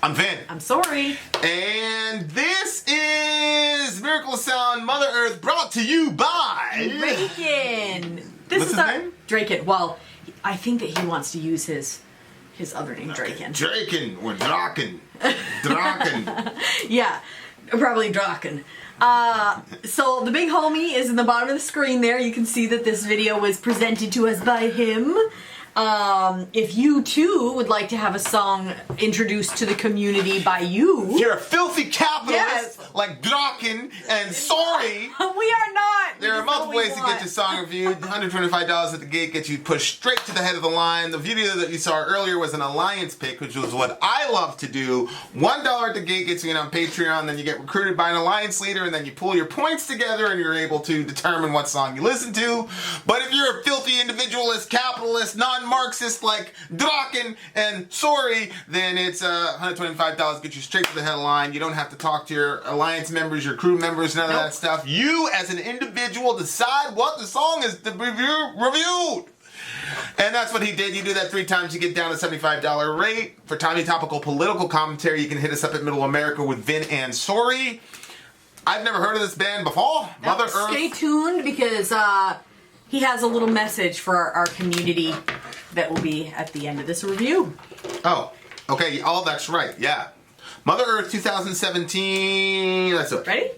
I'm Vin. I'm Sori. And this is Miracle Sound Mother Earth brought to you by... Draken. What's his name? Draken. Well, I think that he wants to use his other name, Draken. Draken or Draken. Draken. Yeah, probably Draken. So the big homie is in the bottom of the screen there. You can see that this video was presented to us by him. If you too would like to have a song introduced to the community by you. You're a filthy capitalist like Draken and Sori. We are not. There are multiple ways to get your song reviewed. $125 at the gate gets you pushed straight to the head of the line. The video that you saw earlier was an alliance pick, which was what I love to do. $1 at the gate gets you in on Patreon, then you get recruited by an alliance leader, and then you pull your points together and you're able to determine what song you listen to. But if you're a filthy individualist, capitalist, non-Marxist like Draken and Sori, then it's $125 get you straight to the head of the line. You don't have to talk to your alliance members, your crew members, none of that stuff. You, as an individual, decide what the song is to be reviewed. And that's what he did. You do that 3 times, you get down to $75 rate. For timely topical political commentary, you can hit us up at Middle America with Vin and Sori. I've never heard of this band before. Mother Earth. Stay tuned because he has a little message for our community that will be at the end of this review. Oh, okay. Oh, that's right. Yeah. Mother Earth 2017. Let's do it. Ready?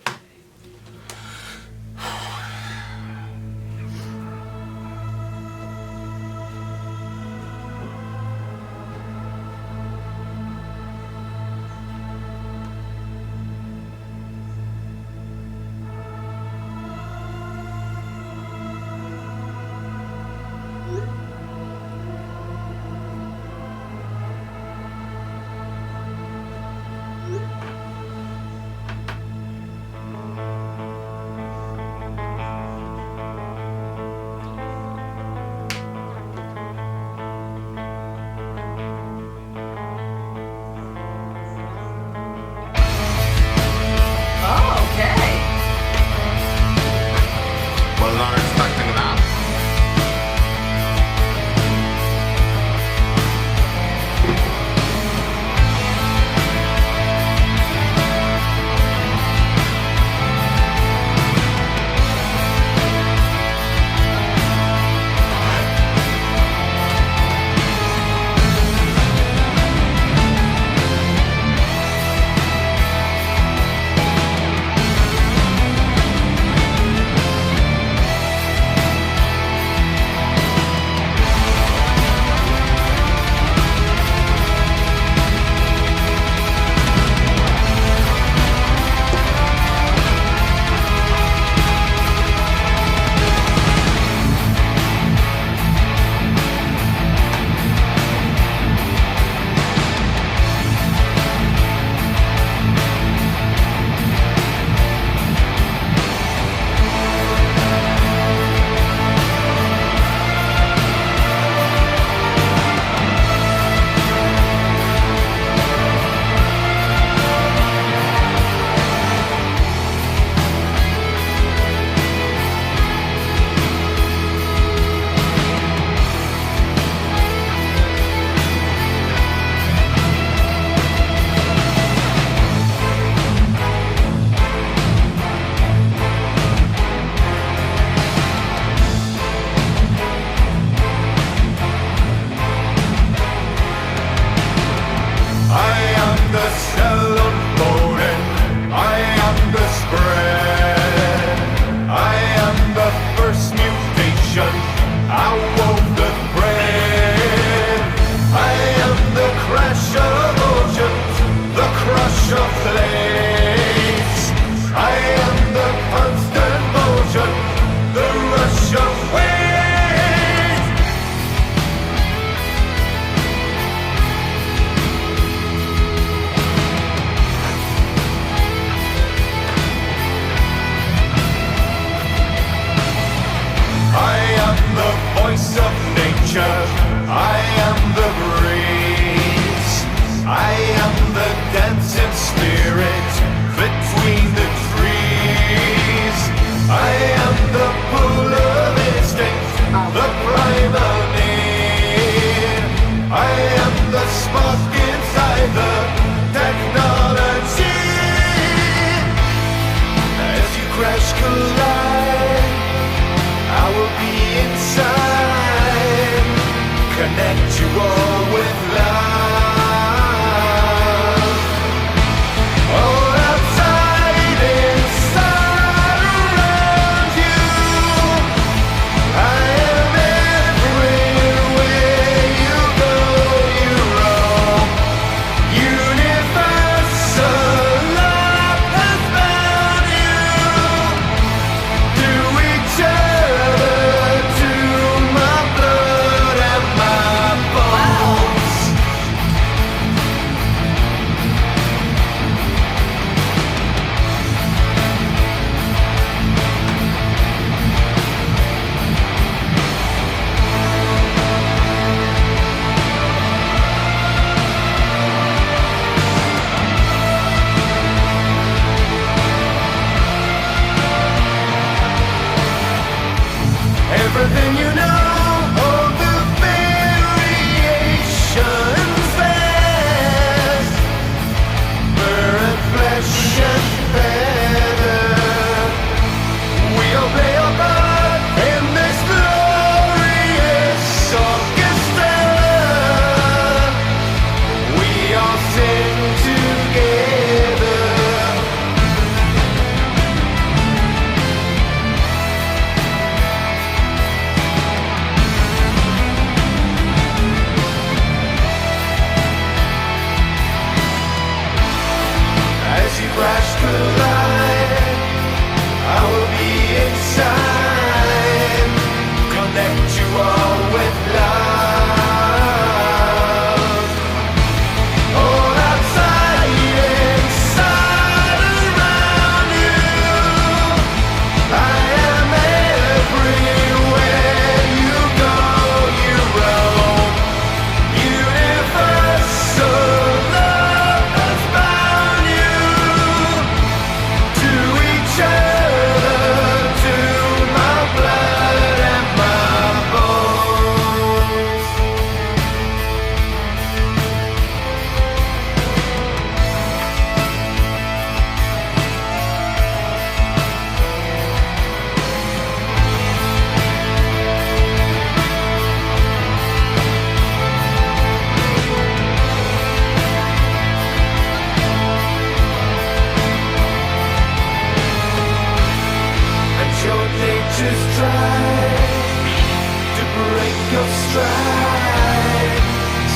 hide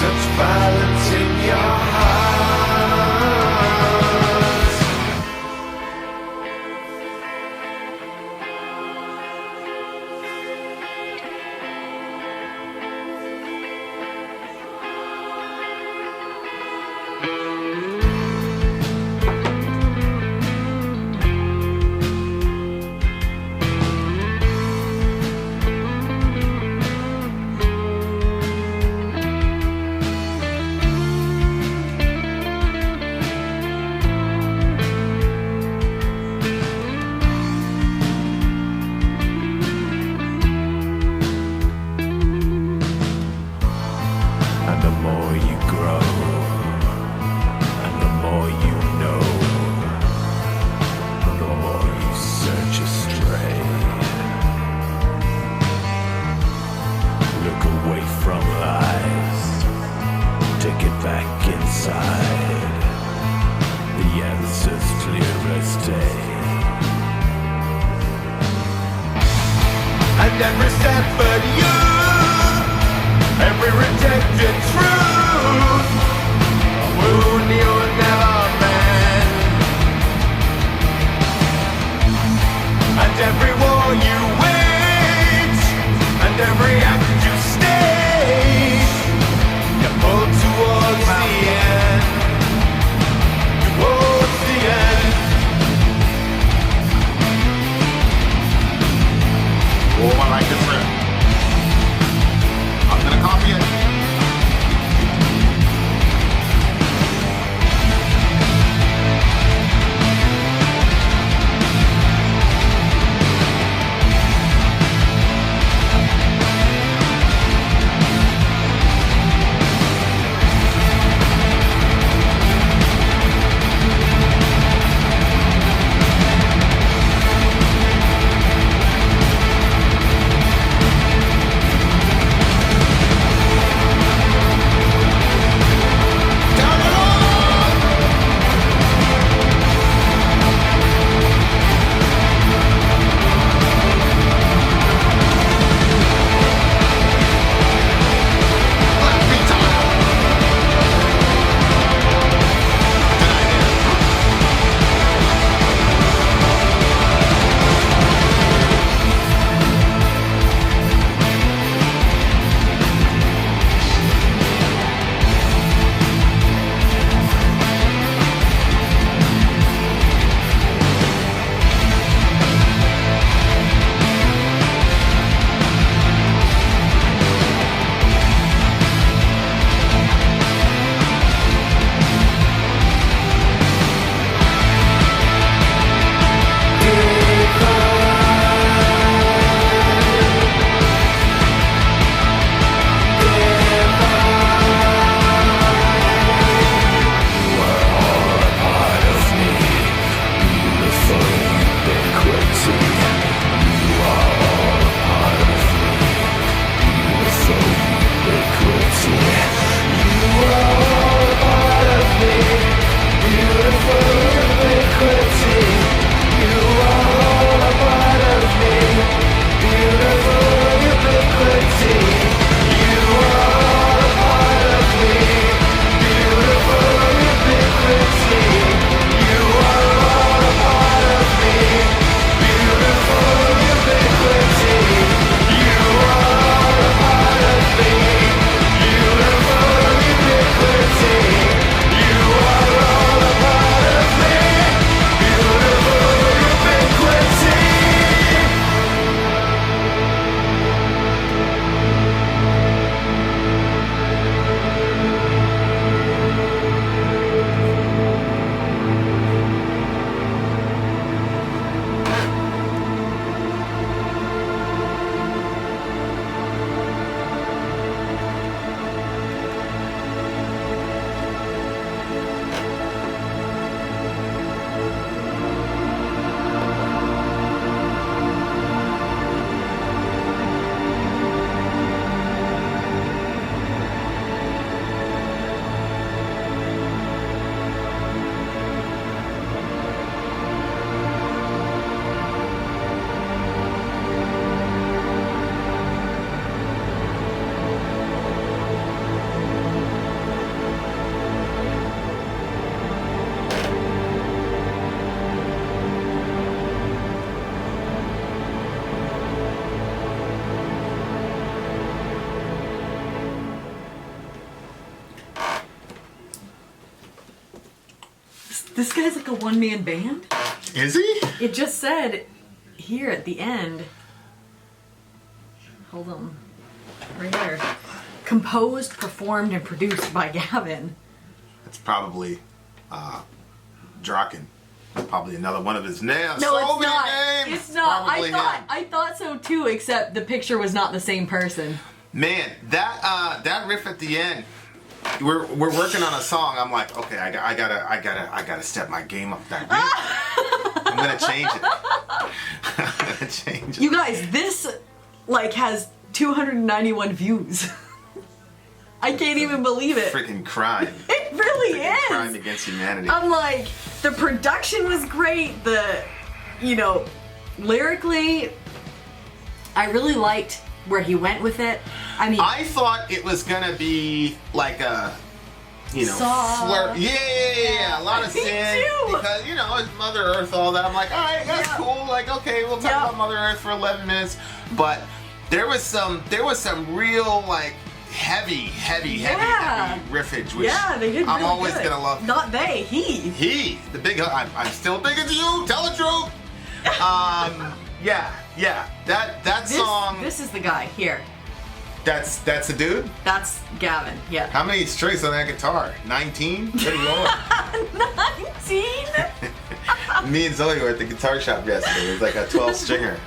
such violence in your heart. And the more you grow, and the more you know, the more you search astray. Look away from lies, take it back inside. The answer's clear as day. And every step but you, every rejected truth, a wound you'll never mend. And every war you wage, and every act you stage, you pull towards the end. Towards the end. Oh, I like this riff. This guy's like a one-man band. Is he? It just said here at the end. Hold on. Right here. Composed, performed, and produced by Gavin. It's probably Draken. Probably another one of his names. No, so it's many not. names. It's not. Probably him. I thought so too, except the picture was not the same person. Man, that riff at the end. We're working on a song. I'm like, okay, I gotta step my game up that beat. I'm gonna change it. I'm gonna change it. You guys, this like has 291 views. I can't even believe it. Freaking crime. It really Freaking is. crime against humanity. I'm like, the production was great. Lyrically, I really liked where he went with it. I mean, I thought it was gonna be like a, Saw. flirt. Yeah, a lot of Me sin too. because it's Mother Earth, all that. I'm like, all right, that's Yeah. cool. Like, okay, we'll talk Yeah. about Mother Earth for 11 minutes, but there was some real like heavy riffage. Which yeah, they did. I'm really always good. gonna love. Not they, he. He, the big. I'm still thinking to you. Tell the truth. Yeah. That song. This is the guy here. That's the dude. That's Gavin. Yeah. How many strings on that guitar? 19? Good lord. 19. Me and Zoe were at the guitar shop yesterday. It was like a 12-stringer.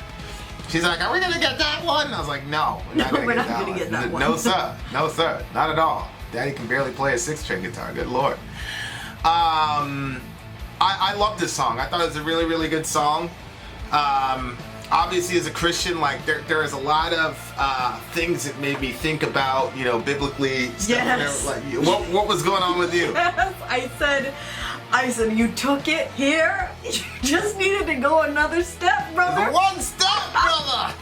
She's like, "Are we gonna get that one?" I was like, "No, we're not gonna get that one. No sir, not at all. Daddy can barely play a 6-string guitar. Good lord." I love this song. I thought it was a really, really good song. Obviously, as a Christian, like there is a lot of things that made me think about, biblically. Yes. Like, what was going on with you? Yes, I said, you took it here. You just needed to go another step, brother. One step, brother.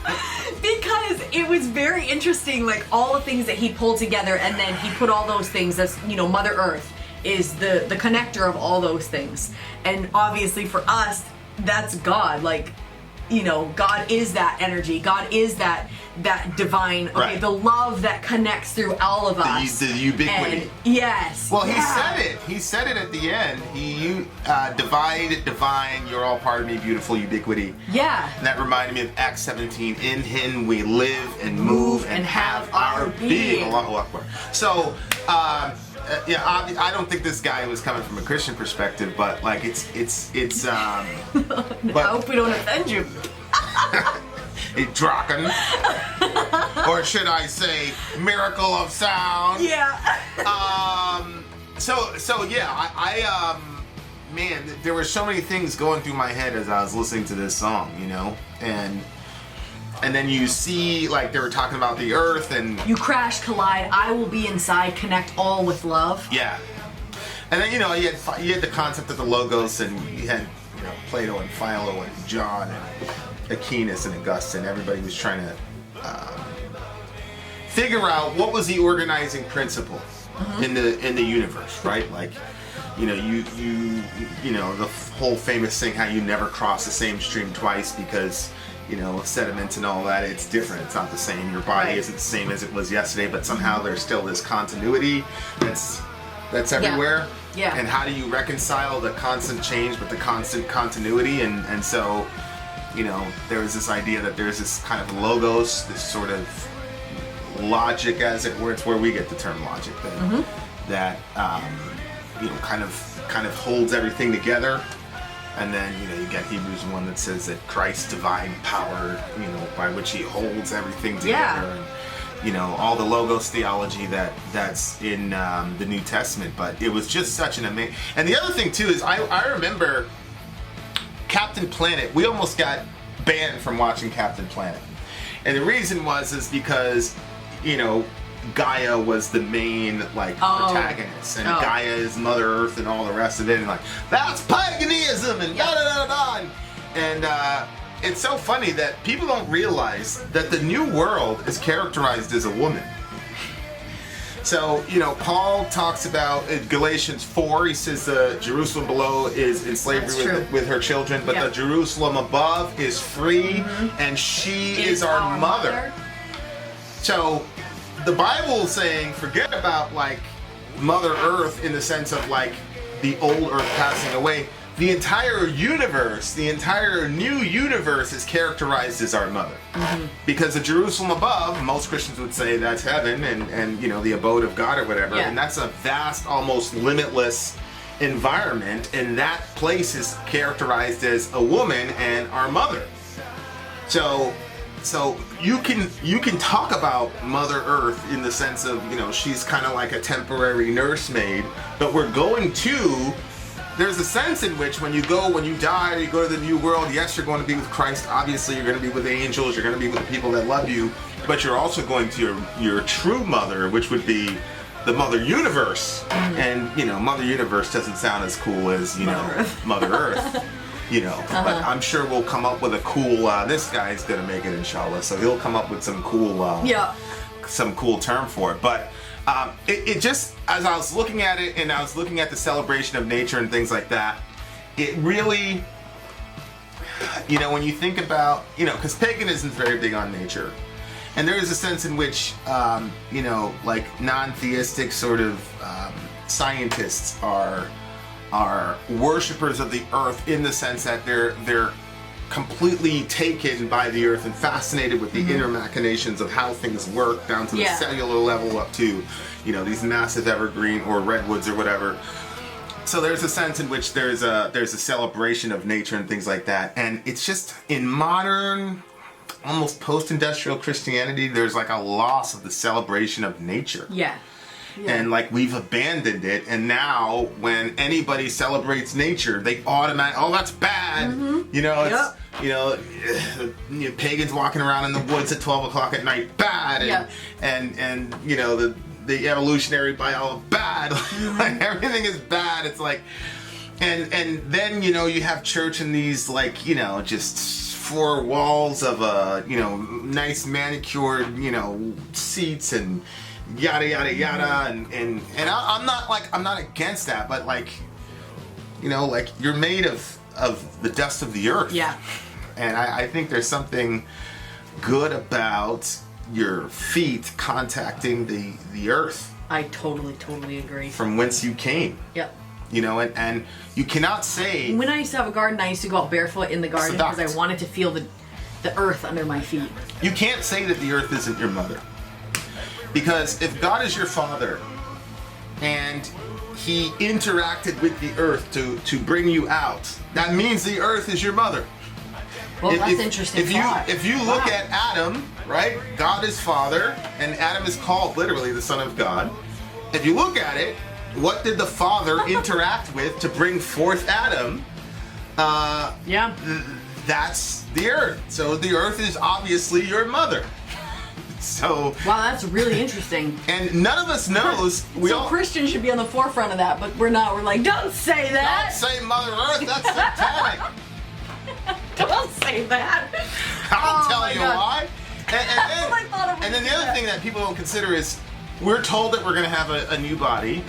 Because it was very interesting, like all the things that he pulled together, and then he put all those things as Mother Earth is the connector of all those things, and obviously for us, that's God. Like, God is that energy. God is that divine, Right. the love that connects through all of us. The ubiquity. And yes. Well, yeah. he said it at the end. Divine, you're all part of me, beautiful ubiquity. Yeah. And that reminded me of Acts 17. In him we live and move and have our being. Allahu Akbar. So, I don't think this guy was coming from a Christian perspective, but like it's I hope we don't offend you. a Draken, or should I say, miracle of sound. Yeah. So yeah, I man, there were so many things going through my head as I was listening to this song, and then you see, like, they were talking about the earth and You crash, collide, I will be inside, connect all with love. yeah, and then you had the concept of the logos, and you had Plato and Philo and John and Aquinas and Augustine. Everybody was trying to figure out what was the organizing principle in the universe, right? Like, the whole famous thing how you never cross the same stream twice because sediment and all that, it's different. It's not the same. Your body Right. isn't the same as it was yesterday, but somehow there's still this continuity that's everywhere. Yeah. And how do you reconcile the constant change with the constant continuity? And so, there was this idea that there's this kind of logos, this sort of logic, as it were. It's where we get the term logic, that kind of holds everything together. And then, you get Hebrews 1 that says that Christ's divine power, by which he holds everything together. And, all the logos theology that's in the New Testament. But it was just such an amazing... And the other thing, too, is I remember Captain Planet. We almost got banned from watching Captain Planet. And the reason is because, Gaia was the main protagonist, and Gaia is Mother Earth and all the rest of it, and that's paganism and da da da da. And it's so funny that people don't realize that the new world is characterized as a woman. So Paul talks about in Galatians 4. He says the Jerusalem below is in slavery with her children, but the Jerusalem above is free, and she is our mother. So the Bible is saying, forget about Mother Earth in the sense of the old earth passing away, the entire universe, the entire new universe is characterized as our mother. Because the Jerusalem above, most Christians would say that's heaven and you know, the abode of God or whatever. Yeah. And that's a vast, almost limitless environment. And that place is characterized as a woman and our mother. So you can talk about Mother Earth in the sense of, you know, she's kind of like a temporary nursemaid, but we're going to, there's a sense in which when you die or you go to the new world, yes, you're going to be with Christ, obviously you're going to be with angels, you're going to be with the people that love you, but you're also going to your true mother, which would be the Mother Universe. And, you know, Mother Universe doesn't sound as cool as, you know, Mother Earth. You know, but I'm sure we'll come up with a cool, this guy's gonna make it, inshallah, so he'll come up with some cool term for it. But it just, as I was looking at it and I was looking at the celebration of nature and things like that, it really, you know, when you think about, you know, because paganism is very big on nature, and there is a sense in which, you know, like non-theistic sort of scientists are worshippers of the earth in the sense that they're completely taken by the earth and fascinated with the inner machinations of how things work down to the cellular level up to, you know, these massive evergreen or redwoods or whatever. So there's a sense in which there's a celebration of nature and things like that. And it's just in modern, almost post-industrial Christianity, there's like a loss of the celebration of nature. Yeah. And like we've abandoned it, and now when anybody celebrates nature, they automatically, oh, that's bad. You know, it's you know, pagans walking around in the woods at 12 o'clock at night, bad. And you know, the evolutionary biology, bad. Like everything is bad. It's like, and then, you know, you have church in these, like, you know, just four walls of a, you know, nice manicured, you know, seats and yada yada yada, and I'm not against that, but like, you know, like you're made of the dust of the earth. Yeah. And I think there's something good about your feet contacting the earth. I totally agree. From whence you came. Yep. You know, and you cannot say. When I used to have a garden, I used to go out barefoot in the garden because I wanted to feel the earth under my feet. You can't say that the earth isn't your mother. Because if God is your father and he interacted with the earth to bring you out, that means the earth is your mother. Well, that's interesting. If you look at Adam, right? God is father, and Adam is called literally the son of God. If you look at it, what did the father interact with to bring forth Adam? That's the earth. So the earth is obviously your mother. So wow, that's really interesting. And none of us knows. Christians should be on the forefront of that, but we're not. We're like, don't say that. Don't say Mother Earth. That's satanic. Don't say that. I'll tell you why. And then the other thing that people don't consider is we're told that we're going to have a new body,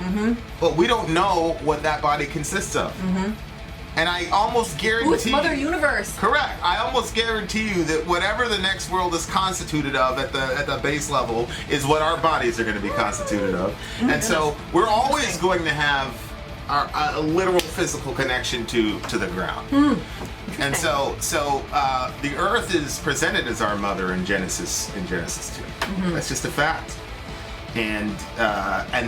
but we don't know what that body consists of. And I almost guarantee. It's Mother Universe. Correct. I almost guarantee you that whatever the next world is constituted of at the base level is what our bodies are going to be constituted of. And so we're always going to have a literal physical connection to the ground. And so the earth is presented as our mother in Genesis 2. That's just a fact. And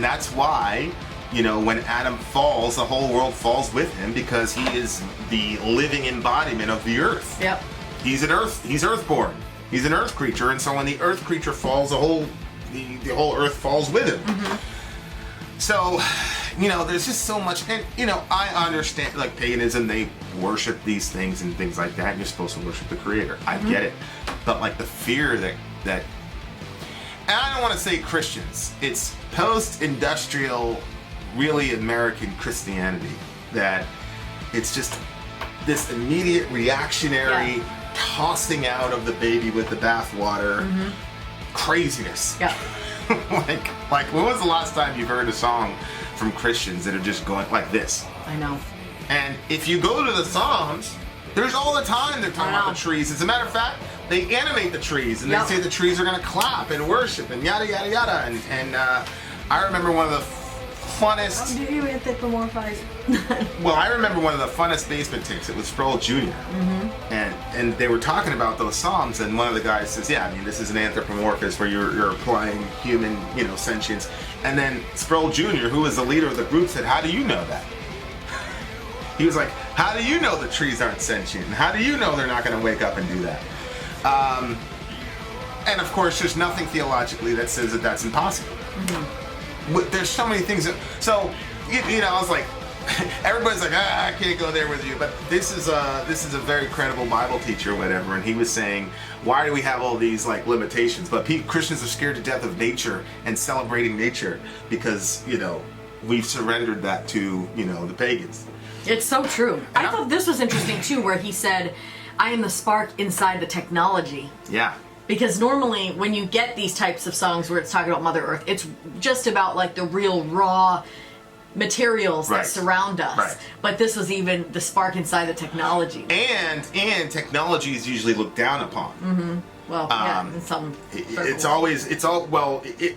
that's why, you know, when Adam falls, the whole world falls with him because he is the living embodiment of the earth. Yep. He's earthborn. He's an earth creature, and so when the earth creature falls, the whole earth falls with him. So, you know, there's just so much, and you know, I understand, like paganism, they worship these things and things like that, and you're supposed to worship the Creator. I get it, but like the fear that, and I don't want to say Christians, it's post-industrial, really American Christianity, that it's just this immediate reactionary tossing out of the baby with the bathwater craziness. Yeah. like when was the last time you've heard a song from Christians that are just going like this? I know. And if you go to the Psalms, there's all the time they're talking about the trees. As a matter of fact, they animate the trees and they say the trees are going to clap and worship and yada yada yada. And I remember one of the funnest. Did you anthropomorphize? Well, I remember one of the funnest basement takes. It was Sproul Jr. Mm-hmm. And they were talking about those Psalms, and one of the guys says, "Yeah, I mean, this is an anthropomorphism where you're applying human, sentience." And then Sproul Jr., who was the leader of the group, said, "How do you know that?" He was like, "How do you know the trees aren't sentient? And how do you know they're not going to wake up and do that?" And of course, there's nothing theologically that says that that's impossible. Mm-hmm. There's so many things. So, I was like, everybody's like, I can't go there with you. But this is a very credible Bible teacher or whatever, and he was saying, why do we have all these like limitations? But Christians are scared to death of nature and celebrating nature because we've surrendered that to the pagans. It's so true. I thought this was interesting too, where he said, "I am the spark inside the technology." Yeah. Because normally when you get these types of songs where it's talking about Mother Earth, it's just about like the real raw materials that surround us. Right. But this was even the spark inside the technology. And technology is usually looked down upon. Mm-hmm. Well, in some circles.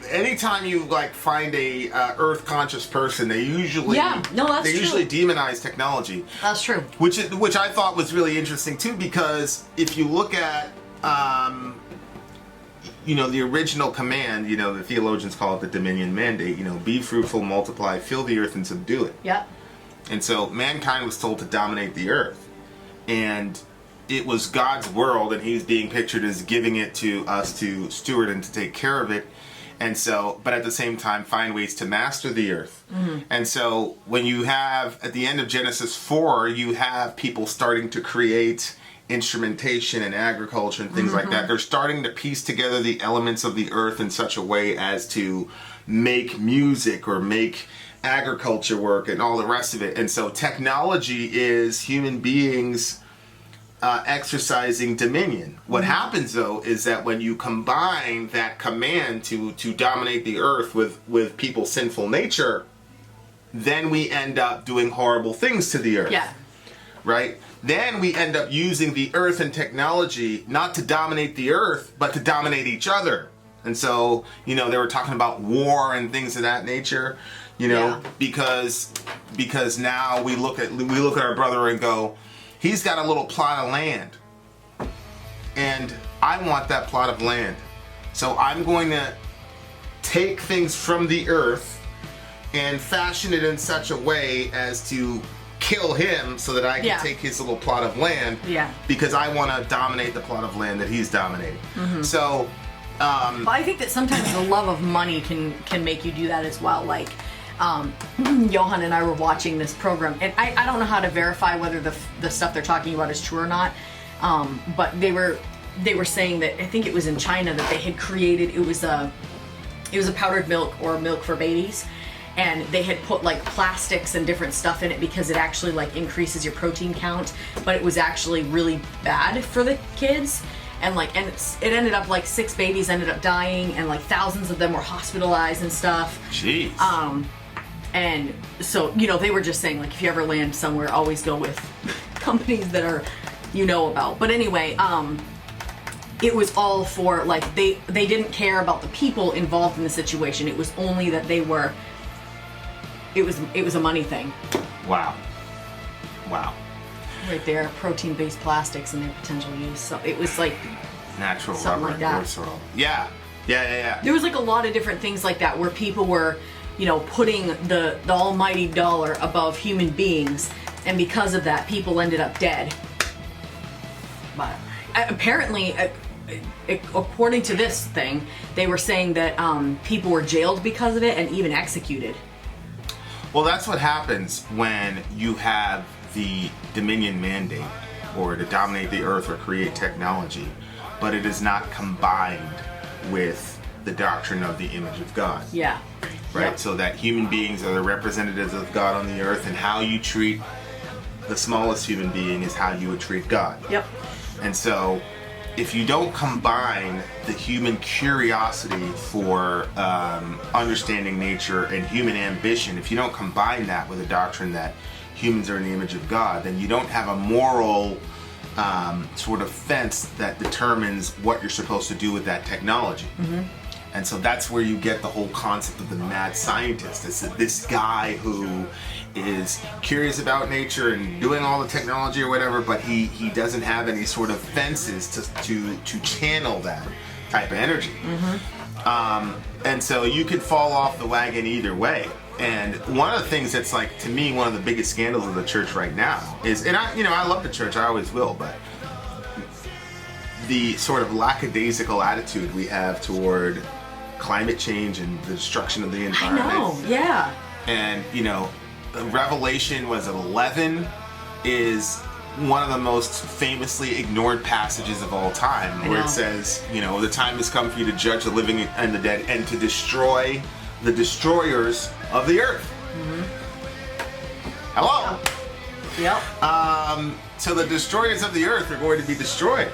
Anytime you like find a Earth conscious person, they usually usually demonize technology. That's true. Which I thought was really interesting too, because if you look at the original command, the theologians call it the dominion mandate, be fruitful, multiply, fill the earth and subdue it. Yeah. And so mankind was told to dominate the earth. And it was God's world, and he's being pictured as giving it to us to steward and to take care of it. And so, but at the same time, find ways to master the earth. Mm-hmm. And so when you have, at the end of Genesis 4, you have people starting to create instrumentation and agriculture and things like that. They're starting to piece together the elements of the earth in such a way as to make music or make agriculture work and all the rest of it. And so technology is human beings exercising dominion. What happens though is that when you combine that command to dominate the earth with people's sinful nature, then we end up doing horrible things to the earth. Yeah. Right? Then we end up using the earth and technology not to dominate the earth, but to dominate each other. And so, they were talking about war and things of that nature, because now we look at our brother and go, he's got a little plot of land, and I want that plot of land. So I'm going to take things from the earth and fashion it in such a way as to kill him so that I can take his little plot of land, because I want to dominate the plot of land that he's dominating. Mm-hmm. So but I think that sometimes the love of money can make you do that as well. Like Johan and I were watching this program, and I don't know how to verify whether the stuff they're talking about is true or not, but they were saying that, I think it was in China, that they had created, it was a powdered milk or milk for babies, and they had put like plastics and different stuff in it because it actually like increases your protein count, but it was actually really bad for the kids. And it ended up like 6 babies ended up dying, and like thousands of them were hospitalized and stuff. Jeez. And so, they were just saying, like, if you ever land somewhere, always go with companies that are, about. But anyway, it was all for, like, they didn't care about the people involved in the situation. It was only that it was a money thing. Wow. Right there, protein-based plastics and their potential use. So it was like natural something rubber like that. glycerol. Yeah. There was like a lot of different things like that where people were, putting the almighty dollar above human beings, and because of that, people ended up dead. But apparently, according to this thing, they were saying that people were jailed because of it and even executed. Well, that's what happens when you have the dominion mandate, or to dominate the earth or create technology, but it is not combined with the doctrine of the image of God. Yeah. Right? Yep. So that human beings are the representatives of God on the earth, and how you treat the smallest human being is how you would treat God. Yep. And so if you don't combine the human curiosity for understanding nature and human ambition, if you don't combine that with a doctrine that humans are in the image of God, then you don't have a moral sort of fence that determines what you're supposed to do with that technology. Mm-hmm. And so that's where you get the whole concept of the mad scientist. It's this guy who is curious about nature and doing all the technology or whatever, but he doesn't have any sort of fences to channel that type of energy. And so you could fall off the wagon either way. And one of the things that's like, to me, one of the biggest scandals of the church right now is, and I love the church, I always will, but the sort of lackadaisical attitude we have toward climate change and the destruction of the environment. I know, yeah. And, Revelation was 11 is one of the most famously ignored passages of all time, where it says, the time has come for you to judge the living and the dead and to destroy the destroyers of the earth. Hello. Yep. So the destroyers of the earth are going to be destroyed.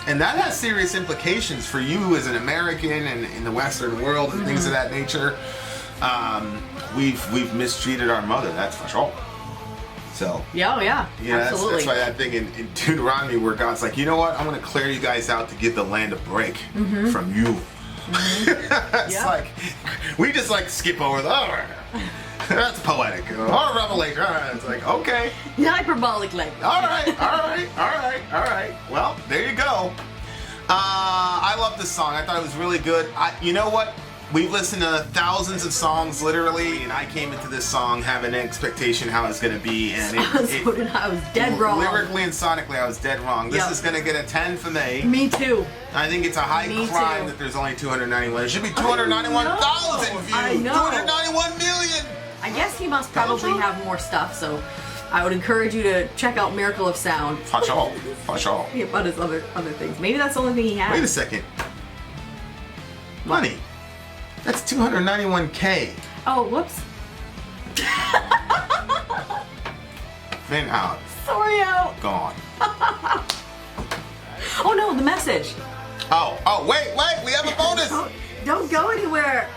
And that has serious implications for you as an American and in the Western world and things of that nature. We've mistreated our mother, that's for sure. So Yeah, absolutely. That's why that thing in Deuteronomy where God's like, you know what? I'm going to clear you guys out to give the land a break from you. It's like we just like skip over the. That's poetic. Or Revelation. It's like, okay. Hyperbolic language. All right. Well, there you go. I love this song. I thought it was really good. You know what? We've listened to thousands of songs, literally, and I came into this song having an expectation how it's going to be, and So did I. I was dead wrong. Lyrically and sonically, I was dead wrong. This is going to get a 10 from me. Me too. I think it's a high crime too. that there's only 291. It should be 291,000 views. I know. 291 million. I guess he must probably have more stuff, so I would encourage you to check out Miracle of Sound. For sure. Yeah, about his other things. Maybe that's the only thing he has. Wait a second. Money. That's 291K. Oh, whoops. Vin out. Sorry, out. Gone. Oh no, the message. Oh, wait, we have a bonus. Don't go anywhere.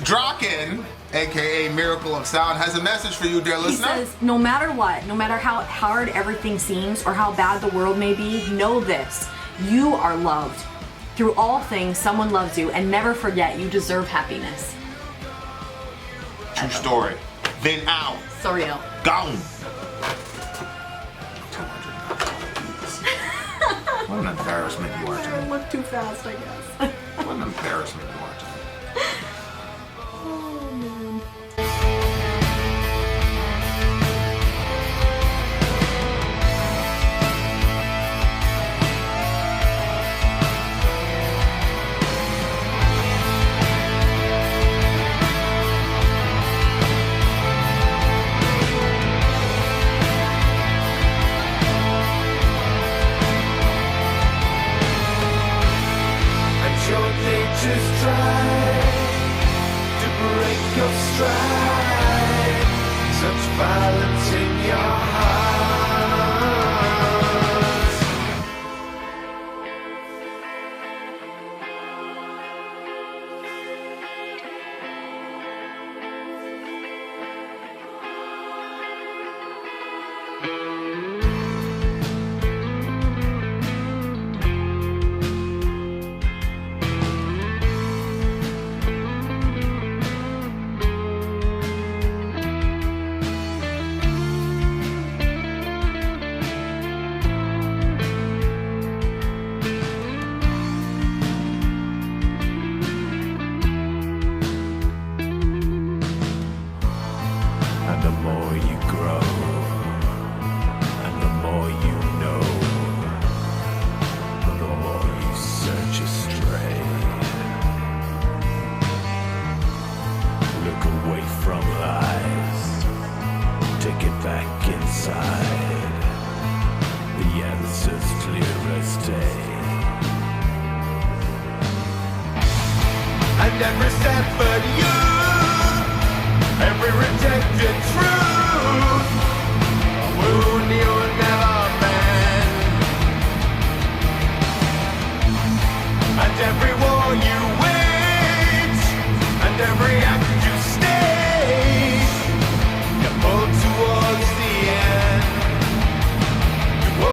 Draken, aka Miracle of Sound, has a message for you, dear He listener. says, no matter what, no matter how hard everything seems or how bad the world may be, know this. You are loved. Through all things, someone loves you, and never forget you deserve happiness. True story. Vin out. Sorry, out. Gone. What an embarrassment you are to I me. look too fast, I guess. What an embarrassment you are to me. Oh, man. Your nature's try to break your stride. Such violence in your heart. And the more you grow, and the more you know, the more you search astray. Look away from lies, take it back inside. The answer's clear as day. And every step but you, every rejected truth, a wound you'll never mend. And every